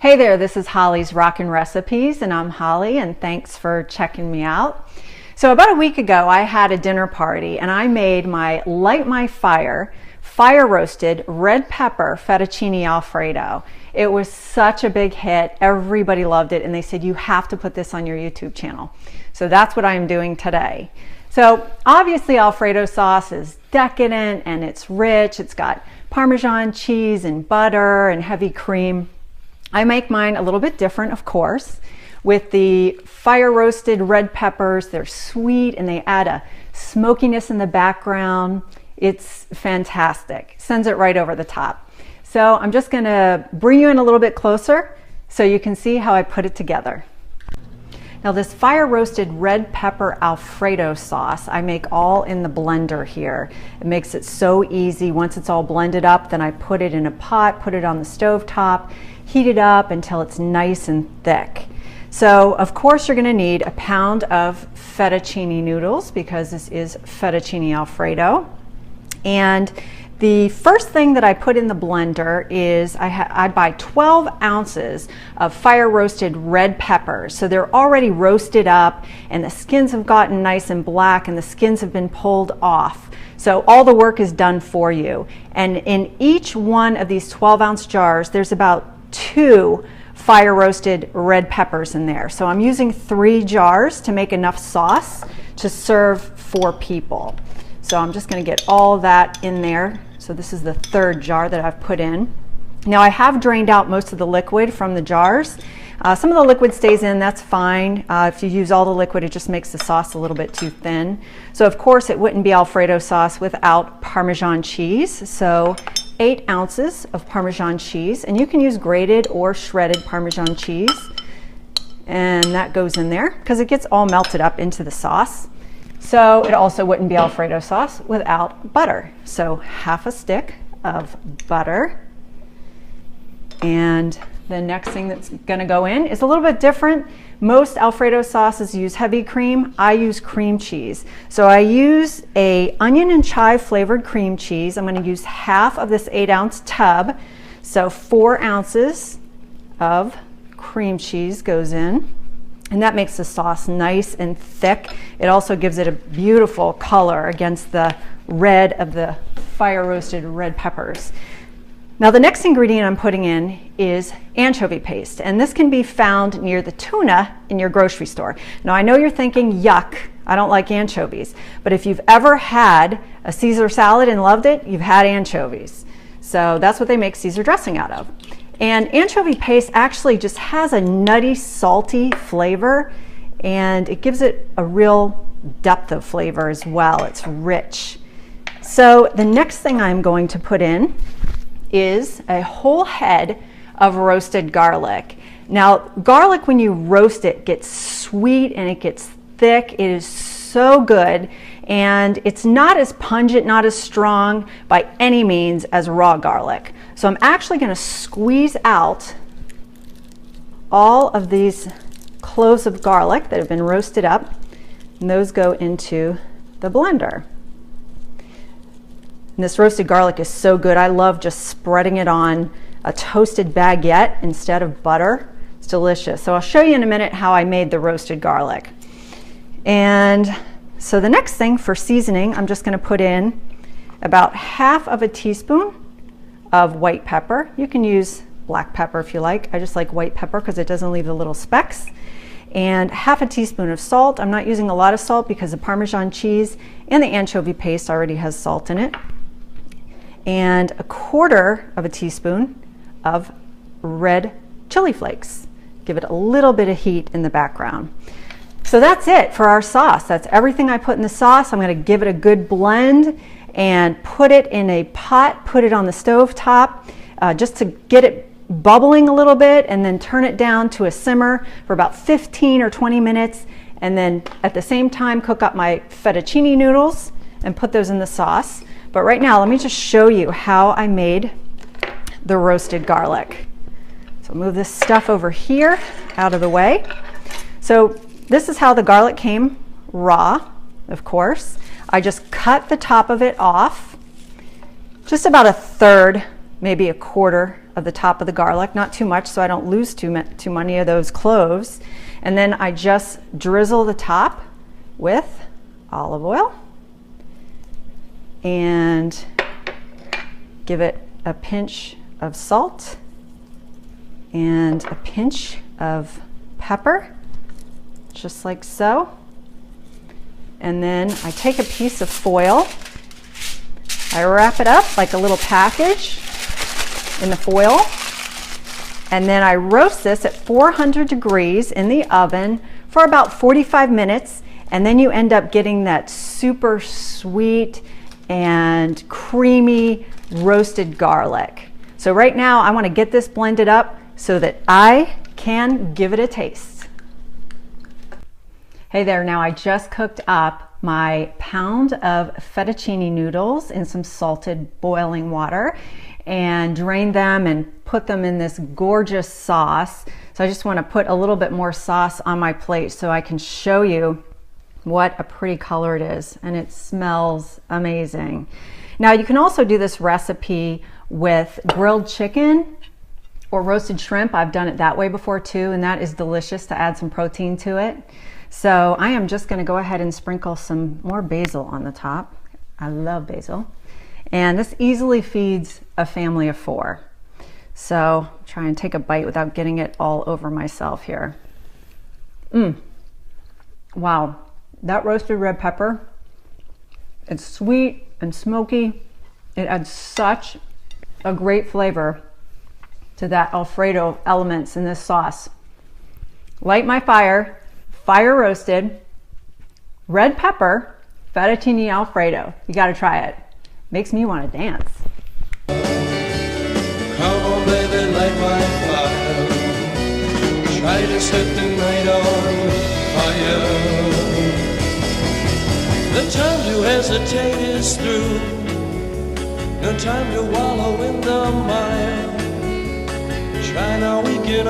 Hey there, this is Holly's Rockin' Recipes, and I'm Holly, and thanks for checking me out. So about a week ago, I had a dinner party, and I made my Light My Fire roasted red pepper fettuccine Alfredo. It was such a big hit. Everybody loved it, and they said, you have to put this on your YouTube channel. So that's what I'm doing today. So obviously Alfredo sauce is decadent and it's rich. It's got Parmesan cheese and butter and heavy cream. I make mine a little bit different, of course, with the fire roasted red peppers. They're sweet and they add a smokiness in the background. It's fantastic. Sends it right over the top. So I'm just gonna bring you in a little bit closer so you can see how I put it together. Now this fire roasted red pepper Alfredo sauce, I make all in the blender here. It makes it so easy. Once it's all blended up, then I put it in a pot, put it on the stove top, heat it up until it's nice and thick. So of course you're gonna need a pound of fettuccine noodles because this is fettuccine Alfredo. And the first thing that I put in the blender is I buy 12 ounces of fire roasted red peppers. So they're already roasted up and the skins have gotten nice and black and the skins have been pulled off. So all the work is done for you. And in each one of these 12-ounce jars, there's about 2 fire roasted red peppers in there. So I'm using 3 jars to make enough sauce to serve 4 people. So I'm just going to get all that in there. So this is the 3rd jar that I've put in. Now I have drained out most of the liquid from the jars. Some of the liquid stays in, that's fine. If you use all the liquid, it just makes the sauce a little bit too thin. So of course it wouldn't be Alfredo sauce without Parmesan cheese. So 8 ounces of Parmesan cheese, and you can use grated or shredded Parmesan cheese. And that goes in there because it gets all melted up into the sauce. So it also wouldn't be Alfredo sauce without butter. So half a stick of butter. And the next thing that's going to go in is a little bit different. Most Alfredo sauces use heavy cream. I use cream cheese. So I use a onion and chive flavored cream cheese. I'm going to use half of this 8-ounce tub. So 4 ounces of cream cheese goes in. And that makes the sauce nice and thick. It also gives it a beautiful color against the red of the fire roasted red peppers. Now the next ingredient I'm putting in is anchovy paste, and this can be found near the tuna in your grocery store. Now I know you're thinking, yuck, I don't like anchovies, but if you've ever had a Caesar salad and loved it, you've had anchovies. So that's what they make Caesar dressing out of. And anchovy paste actually just has a nutty, salty flavor, and it gives it a real depth of flavor as well. It's rich. So the next thing I'm going to put in is a whole head of roasted garlic. Now, garlic, when you roast it, gets sweet and it gets thick. It is so good, and it's not as pungent, not as strong by any means as raw garlic. So I'm actually going to squeeze out all of these cloves of garlic that have been roasted up, and those go into the blender. And this roasted garlic is so good. I love just spreading it on a toasted baguette instead of butter. It's delicious. So I'll show you in a minute how I made the roasted garlic. And so the next thing for seasoning, I'm just going to put in about half of a teaspoon of white pepper. You can use black pepper if you like. I just like white pepper because it doesn't leave the little specks. And half a teaspoon of salt. I'm not using a lot of salt because the Parmesan cheese and the anchovy paste already has salt in it. And a quarter of a teaspoon of red chili flakes. Give it a little bit of heat in the background. So that's it for our sauce. That's everything I put in the sauce. I'm going to give it a good blend and put it in a pot, put it on the stove top just to get it bubbling a little bit, and then turn it down to a simmer for about 15 or 20 minutes, and then at the same time cook up my fettuccine noodles and put those in the sauce. But right now let me just show you how I made the roasted garlic. So move this stuff over here out of the way. So this is how the garlic came raw, of course. I just cut the top of it off, just about a third maybe a quarter of the top of the garlic, not too much so I don't lose too many of those cloves. And then I just drizzle the top with olive oil and give it a pinch of salt and a pinch of pepper, just like so. And then I take a piece of foil, I wrap it up like a little package in the foil, and then I roast this at 400 degrees in the oven for about 45 minutes, and then you end up getting that super sweet and creamy roasted garlic. So right now I want to get this blended up so that I can give it a taste. Hey there, now I just cooked up my pound of fettuccine noodles in some salted boiling water and drained them and put them in this gorgeous sauce. So I just want to put a little bit more sauce on my plate so I can show you what a pretty color it is, and it smells amazing. Now you can also do this recipe with grilled chicken or roasted shrimp. I've done it that way before too, and that is delicious to add some protein to it. So I am just going to go ahead and sprinkle some more basil on the top. I love basil. And this easily feeds a family of 4. So try and take a bite without getting it all over myself here. Wow, that roasted red pepper, it's sweet and smoky. It adds such a great flavor to that Alfredo elements in this sauce. Light my fire, fire roasted, red pepper, fettuccine Alfredo. You gotta try it. Makes me want to dance. Come on, baby, light my fire. Try to set the night on fire. The time to hesitate is through. No time to wallow in the mire. Try now, we can